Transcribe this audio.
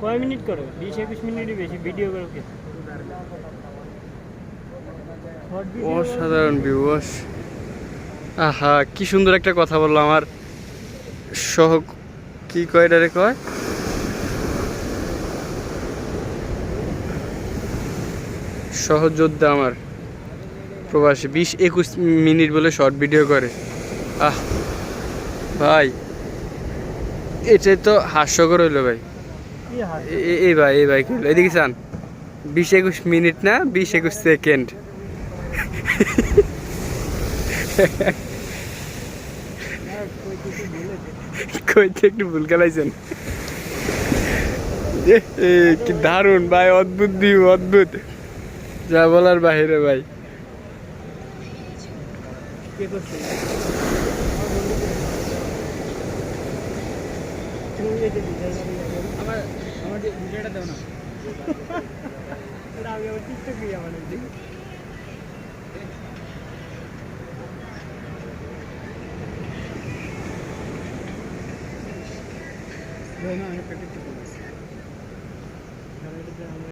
কয় মিনিট করো? 20-21 মিনিটই বেশি ভিডিও করো কে? অসাধারণ ভিউ। আহা, কি সুন্দর একটা কথা বললো আমার সহ, কি কয় এটারে কয়, সহযোদ্ধা আমার প্রবাসী, 20-21 মিনিট বলে শর্ট ভিডিও করে। আহ ভাই, এটাই তো হাস্যকর হইলো ভাই। এই ভাই কি হলো? এদিকে চান, 20-21 মিনিট না, 20-21 সেকেন্ড। কইতে একটু ভুল গেলাইছেন। কি দারুণ ভাই, অদ্ভুত ভিউ, অদ্ভুত, যা বলার বাহিরে ভাই। আমার ভিডিওটা দাও না। আমি আবার টিকটক ভিডিও বানাই।